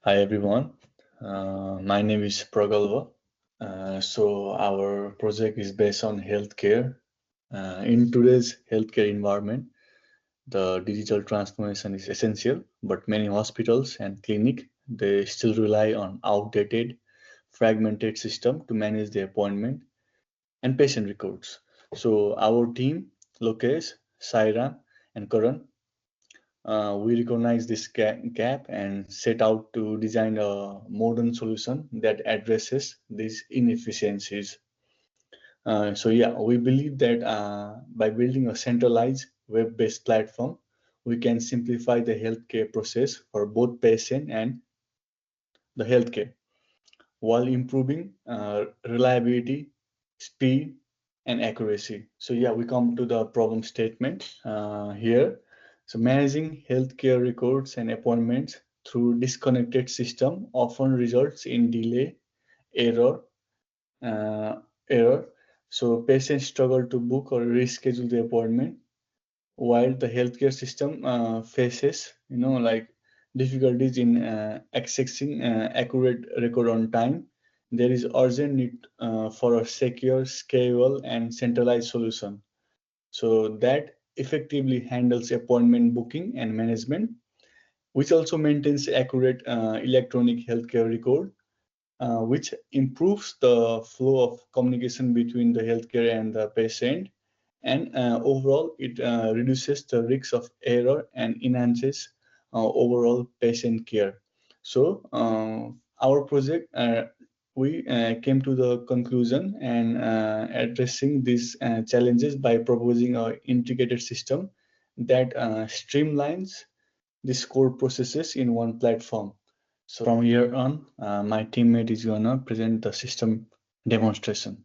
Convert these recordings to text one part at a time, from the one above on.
Hi everyone, my name is Pragalva. So our project is based on healthcare. In today's healthcare environment, the digital transformation is essential, but many hospitals and clinics they still rely on outdated, fragmented system to manage the appointment and patient records. So our team, Lokesh, Sairam, and Karan, we recognize this gap and set out to design a modern solution that addresses these inefficiencies. We believe that by building a centralized web-based platform, we can simplify the healthcare process for both patient and the healthcare while improving reliability, speed, and accuracy. We come to the problem statement here. So managing healthcare records and appointments through disconnected system often results in delay, error, uh, error. So patients struggle to book or reschedule the appointment, while the healthcare system faces, difficulties in accessing accurate record on time. There is urgent need for a secure, scalable, and centralized solution so that effectively handles appointment booking and management, which also maintains accurate electronic healthcare record, which improves the flow of communication between the healthcare and the patient, and overall it reduces the risk of error and enhances overall patient care. Our project, we came to the conclusion and addressing these challenges by proposing an integrated system that streamlines these core processes in one platform. So from here on, my teammate is gonna present the system demonstration.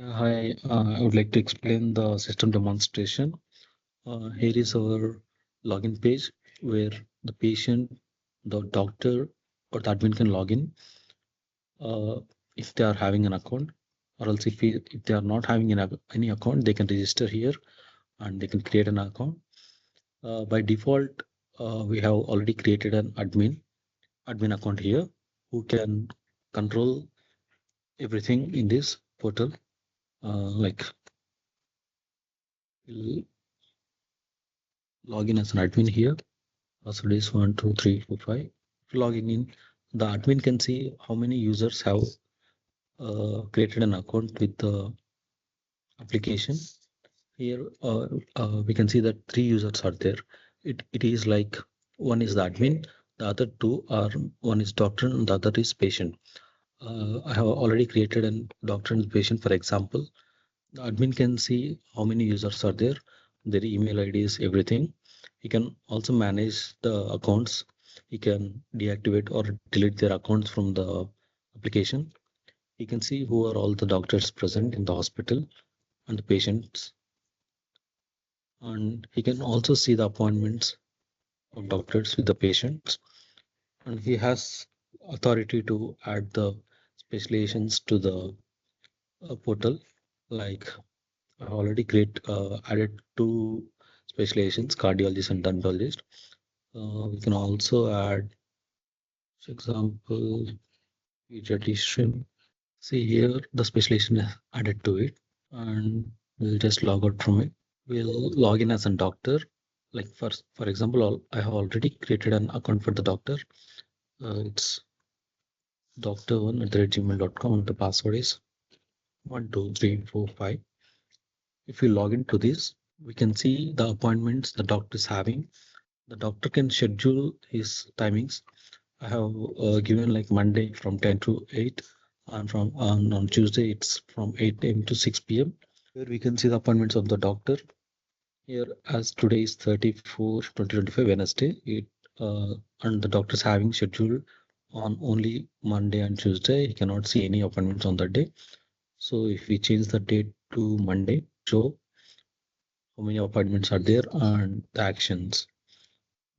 Hi, I would like to explain the system demonstration. Here is our login page where the patient, the doctor, or the admin can log in if they are having an account, or else if they are not having any account, they can register here and they can create an account. By default, we have already created an admin account here who can control everything in this portal. Like we'll log in as an admin here. Password is 12345. Logging in, the admin can see how many users have created an account with the application. Here we can see that 3 users are there. It is like one is the admin, the other two are one is doctor and the other is patient. I have already created a doctor and patient, for example. The admin can see how many users are there, their email IDs, everything. He can also manage the accounts. He can deactivate or delete their accounts from the application. He can see who are all the doctors present in the hospital and the patients. And he can also see the appointments of doctors with the patients. And he has authority to add the specializations to the portal. Like I already added 2 specializations, cardiologist and dermatologist. We can also add, for example, pediatrician. See here, the specialization is added to it, and we'll just log out from it. We'll log in as a doctor. Like for example, I have already created an account for the doctor. It's doctor1@gmail.com, and the password is 12345. If we log into this, we can see the appointments the doctor is having. The doctor can schedule his timings. I have given like Monday from 10 to 8, and on Tuesday it's from 8 a.m. to 6 p.m. Here we can see the appointments of the doctor. Here, as today is 34/2025 Wednesday, and the doctor is having scheduled on only Monday and Tuesday. He cannot see any appointments on that day. So if we change the date to Monday, show how many appointments are there and the actions.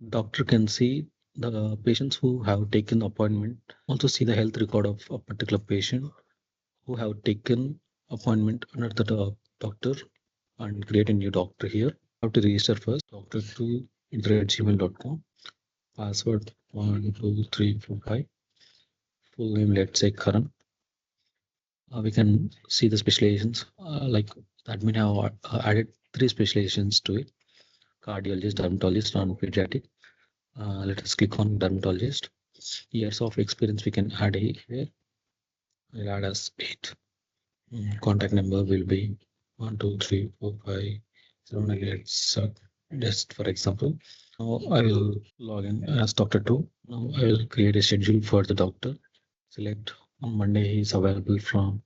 Doctor can see the patients who have taken appointment, also see the health record of a particular patient who have taken appointment under the doctor and create a new doctor here. Have to register first, doctor2@gmail.com. password 12345, full name, let's say Karan. We can see the specializations, like the admin have added 3 specializations to it: cardiologist, dermatologist, and pediatric. Let us click on dermatologist. Years of experience we can add here. We'll add as 8. Contact number will be 12345 798. Just for example, now I will log in as Dr. 2. Now I will create a schedule for the doctor. Select on Monday he is available from,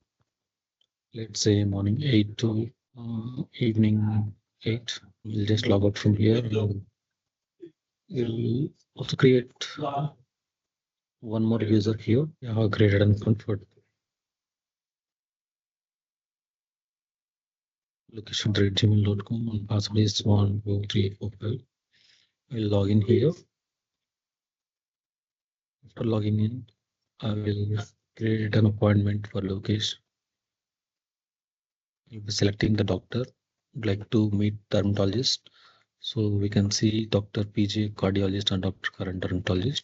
let's say, morning 8 to evening 8. We'll just log out from here. We'll also create one more user here. I have created an account for location@gmail.com and password is 12345. I'll log in here. After logging in, I will create an appointment for Lokesh. I'll be selecting the doctor. I'd like to meet dermatologist. So we can see Dr. PJ cardiologist and Dr. Karan dermatologist.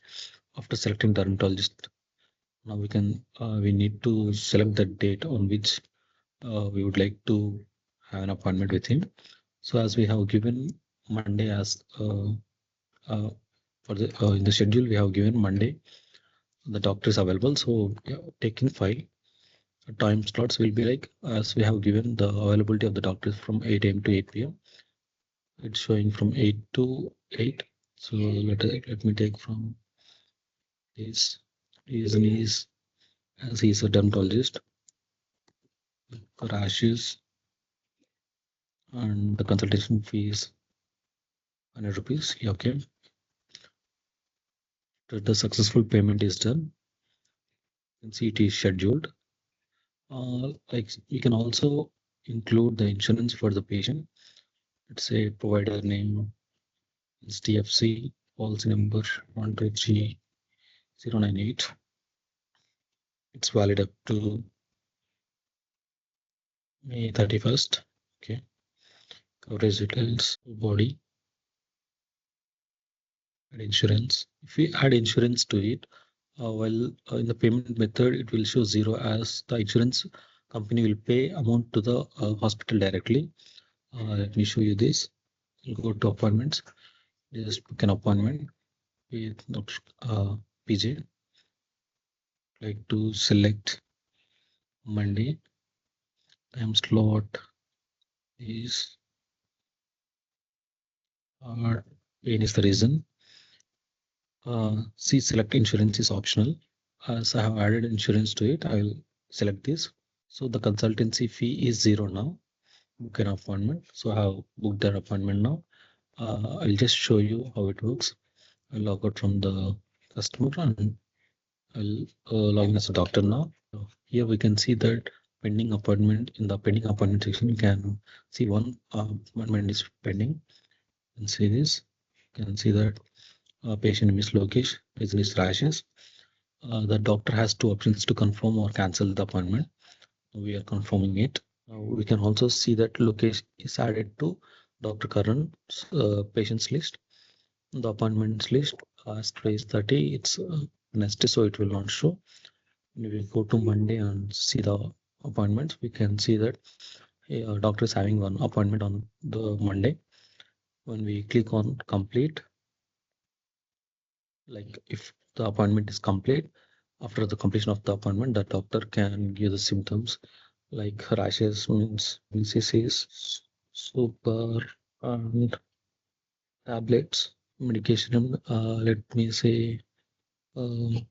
After selecting dermatologist, now we need to select the date on which we would like to have an appointment with him. So as we have given Monday as for the in the schedule, we have given Monday the doctor is available. So yeah, taking file time slots will be like as we have given the availability of the doctors from 8 a.m. to 8 p.m. It's showing from 8 to 8. So let me take from this. Is as he is a dermatologist for rashes, and the consultation fees 100 rupees. Yeah, okay. The successful payment is done. You can see it is scheduled. Like you can also include the insurance for the patient. Let's say provider name is TFC, policy number 123 098. It's valid up to May 31st. Okay. Coverage details, body, and insurance. If we add insurance to it, in the payment method, it will show 0 as the insurance company will pay amount to the hospital directly. Let me show you this. You'll go to appointments. Just book an appointment with PJ. Like to select Monday. Time slot is pain is the reason. See, select insurance is optional. As I have added insurance to it, I will select this. So the consultancy fee is 0 now. Book an appointment. So I have booked that appointment now. I'll just show you how it works. I'll log out from the customer and I'll log in as a doctor now. Here we can see that pending appointment. In the pending appointment section, you can see one appointment is pending. You can see this. You can see that patient name is Lokesh, patient is rashes. The doctor has 2 options to confirm or cancel the appointment. We are confirming it. We can also see that Lokesh is added to Dr. Karan's patients list. The appointments list as today is 30, it's next, so it will not show. When we go to Monday and see the appointments, we can see that doctor is having one appointment on the Monday. When we click on complete, like if the appointment is complete, after the completion of the appointment, the doctor can give the symptoms like rashes, means diseases, super, and tablets, medication. Let me say um,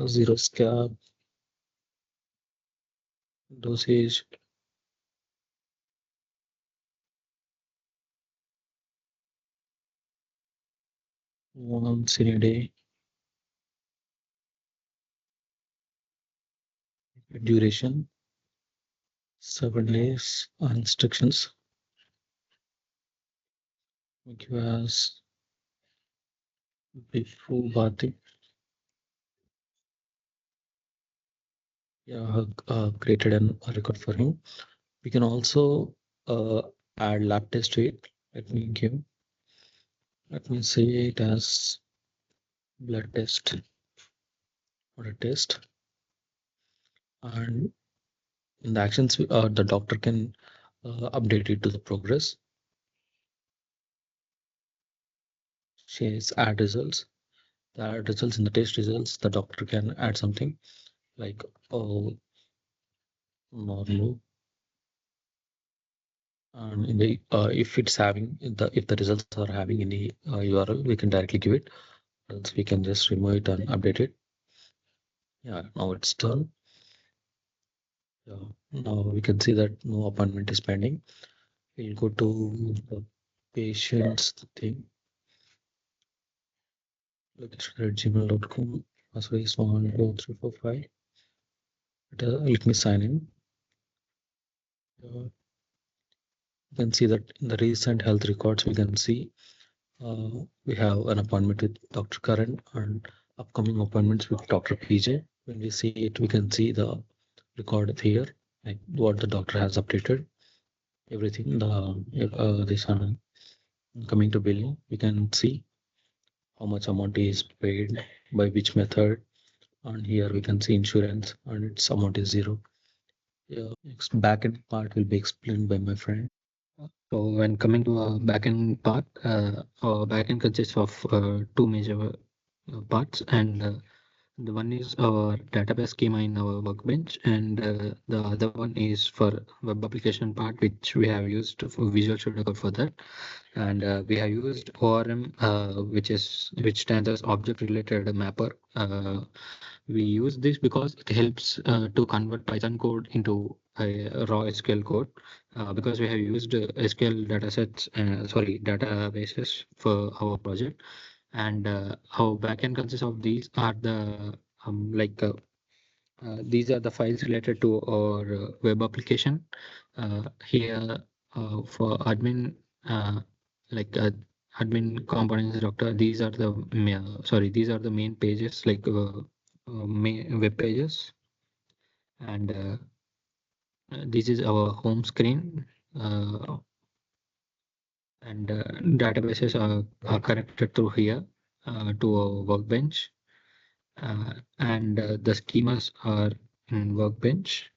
zero scab, dosage, once in a day, duration 7 days, instructions. Give us before bathing. Yeah, created a record for him. We can also add lab test to it. Let me give Let me say it as blood test or a test. And in the actions, the doctor can update it to the progress. Says add results. The add results in the test results, the doctor can add something like normal. And in the if it's having if the results are having any URL, we can directly give it. Else we can just remove it and update it. Yeah, now it's done. Yeah, now we can see that no appointment is pending. We'll go to the patient's thing. Location at gmail.com. Password is 12345. Let me sign in. You can see that in the recent health records, we can see we have an appointment with Dr. Karan and upcoming appointments with Dr. PJ. When we see it, we can see the record here, like what the doctor has updated, everything. This one coming to billing, we can see how much amount is paid by which method, and here we can see insurance and its amount is 0. Yeah, next backend part will be explained by my friend. So when coming to our backend part, our backend consists of two major parts, and the one is our database schema in our workbench, and the other one is for web application part, which we have used for Visual Studio Code for that. And we have used ORM, which stands as object related mapper. We use this because it helps to convert Python code into a raw SQL code, because we have used SQL datasets, databases for our project, and our backend consists of these are the these are the files related to our web application. Here for admin, like admin components, doctor. These are the these are the main pages, like main web pages, and this is our home screen. And databases are connected through here to our workbench, and the schemas are in workbench.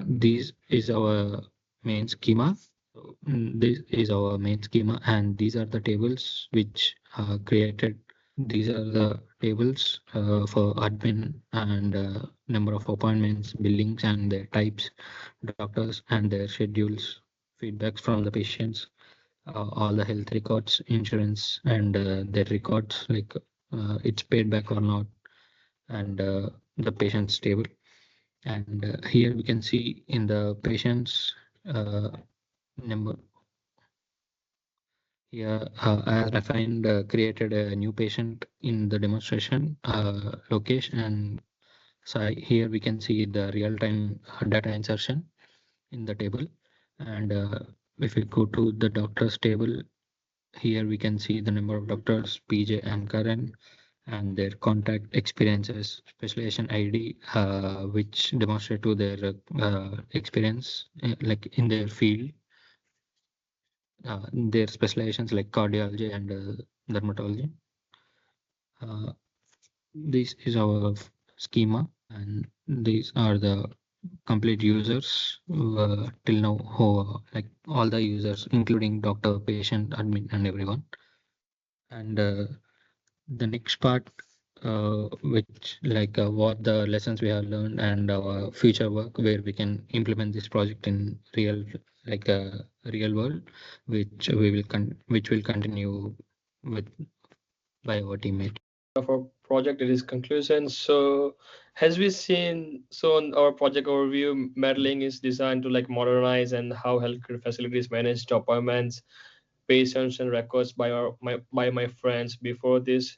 This is our main schema. So, this is our main schema, and these are the tables which are created. These are the tables for admin and number of appointments, billings, and their types, doctors and their schedules, feedbacks from the patients, all the health records, insurance, and their records, like it's paid back or not, and the patient's table. And here we can see in the patient's number. Here, as I find created a new patient in the demonstration location, and so here we can see the real-time data insertion in the table. And if we go to the doctor's table, here we can see the number of doctors, PJ and Karan, and their contact experiences, specialization ID, which demonstrate to their experience, like in their field, their specializations like cardiology and dermatology. This is our schema, and these are the complete users till now, who like all the users, including doctor, patient, admin, and everyone. And the next part, which like what the lessons we have learned and our future work, where we can implement this project in real, like real world, which which will continue with by our teammate. Of our project, it is conclusion. So as we seen, so in our project overview, Medi-Link is designed to like modernize and how healthcare facilities manage the appointments, patients, and records by my friends before this.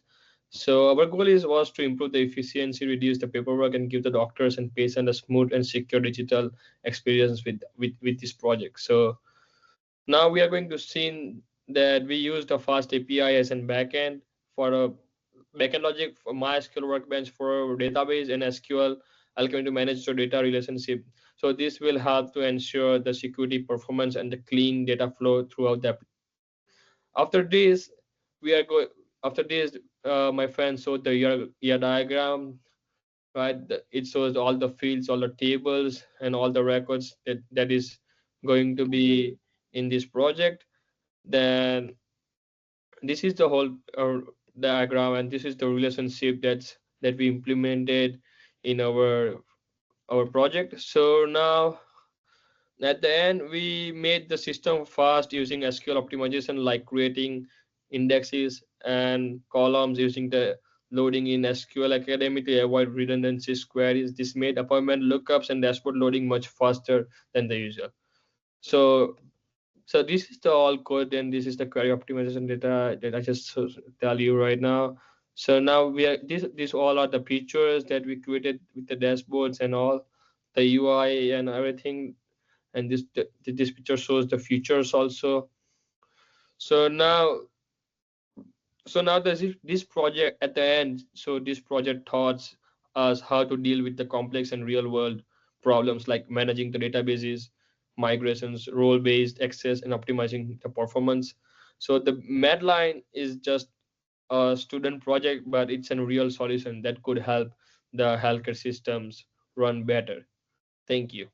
So our goal is was to improve the efficiency, reduce the paperwork, and give the doctors and patients a smooth and secure digital experience with this project. So now we are going to see that we use the fast API as an backend for a backend logic for MySQL workbench for database and SQL alchemy to manage the data relationship. So this will help to ensure the security, performance, and the clean data flow throughout the application. After this, we are going after this. My friend showed the year diagram, right? It shows all the fields, all the tables, and all the records that is going to be in this project. Then this is the whole diagram, and this is the relationship that we implemented in our project. So now at the end, we made the system fast using SQL optimization, like creating indexes and columns using the loading in SQL Academy to avoid redundancy queries. This made appointment lookups and dashboard loading much faster than the usual. So, so this is the all code, and this is the query optimization data that I just tell you right now. So now we are these all are the features that we created with the dashboards and all the UI and everything, and this picture shows the features also. So now this project at the end, so this project taught us how to deal with the complex and real world problems like managing the databases, migrations, role based access, and optimizing the performance. So the Medline is just a student project, but it's a real solution that could help the healthcare systems run better. Thank you.